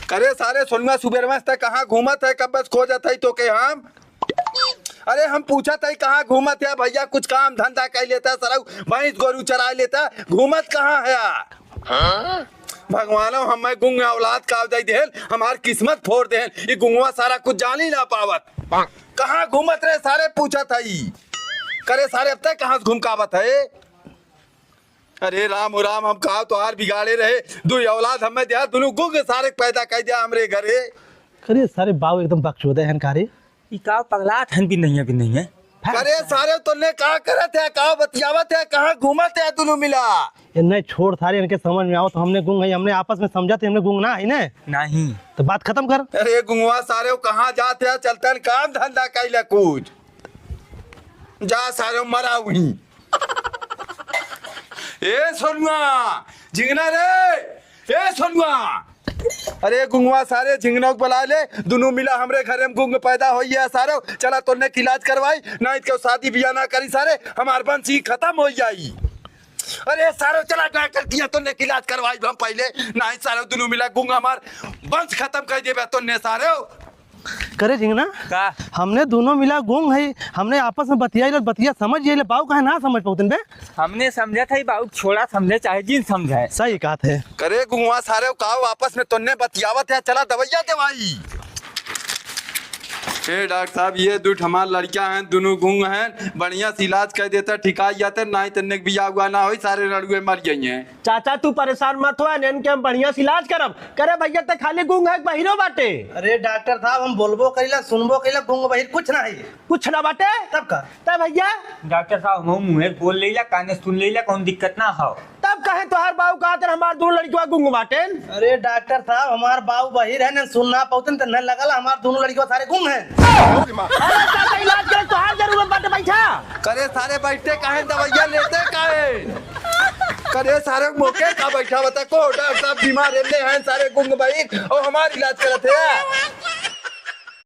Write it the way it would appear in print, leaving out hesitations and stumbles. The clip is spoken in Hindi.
करे सारे सोनुआ सुबेर में कहाँ घूमत है, कब बस खोजत है तो के हम अरे हम पूछत है कहाँ घूमत है भैया, कुछ काम धंधा कर लेता सरऊ, भैंस गोरू चरा लेता, घूमत कहाँ है यार। भगवान हमें गुंग औलाद का दे देल, हमार किस्मत फोड़ देल, ये गुंगवा सारा कुछ जान ही ना पावत, कहाँ घूमत रहे सारे पूछत है। करे सारे अब तक कहाँ घूम कावत है। अरे राम राम, हम कहा तो हार बिगाड़े रहे, दो औलाद हमें दिया, दोनों गुंग सारे पैदा कर दिया हमरे घरे। करे सारे बाव एकदम बकचोदे हैं कारे, ई का पगलात हन भी नहीं है। अरे सारे तुमने कहा करत है, कहा बतियावत है, कहाँ घूमत है दोनों मिला। ये नहीं छोड़ सारे इनके समझ में आओ तो हमने गुंग है, हमने आपस में समझा थे, हमने गुंग ना है ना नहीं तो बात खत्म कर। अरे गुंगवा सारे कहाँ जाते हैं, चलते हैं काम धंधा कैले कुछ, जा सारे मरा हुई। ए सोनुआ झिंगना रे, ए सोनुआ, अरे गुंगवा सारे झिंगना को बुला ले, दोनों मिला हमरे घरे में गुंग पैदा हो गया सारे, चला तोने इलाज करवाई, नहीं तो शादी बियाह ना करी सारे, हमार वंश खत्म हो जाई। अरे सारे चला डॉक्टर दिया तो ने इलाज करवाई हम पहले, नहीं सारे दोनों मिला गुंग हमार वंश खत्म कर देबे तो ने सारे। करे झिंगना का हमने दोनों मिला गुंग है, हमने आपस में बतिया समझ ये बाव कहे ना समझ पाउतन बे। हमने समझा था बाबू, छोड़ा समझे चाहे जिन समझे। सही कहा थे। करे गुंगवा सारे कहा आपस में तोने बतियावत है, चला दवाइया दवाई। हे डॉक्टर साहब ये दूठ हमार लड़कियां हैं, दोनों गुंग हैं, बढ़िया से इलाज कर देता ठिकाई जाते, नहीं तन्ने बिया हुआ ना हो, सारे लड़ुए मर गई हैं। चाचा तू परेशान मत हो, नैन के हम बढ़िया से इलाज करब। करे भैया ते खाली गुंग है बहिरो बाटे। अरे डॉक्टर साहब हम बोलबो कइला सुनबो कइला, गुंग बहिर कुछ ना है, कुछ ना बाटे तब का तब भैया डॉक्टर साहब हम मुंह बोल लेला, काने सुन लेला, कौन दिक्कत ना हो। तब कहे तोहार बाबू कहा तेरे हमार दोनों लड़कियों गुंग बाटे। अरे डॉक्टर साहब हमार बाव बहिर है न, सुनना पाउतन त न लगल हमार दोनों लड़कियों सारे गुंग हैं। अरे चाचा इलाज करे तोहार जरूरत बाटे बैठा। करे सारे बैठते काहे, दवाइया लेते काहे, करे सारे मौके का बैठा बता को डॉक्टर साहब बीमार रहते हैं सारे गुंग बहिर और हमार इलाज करते हैं।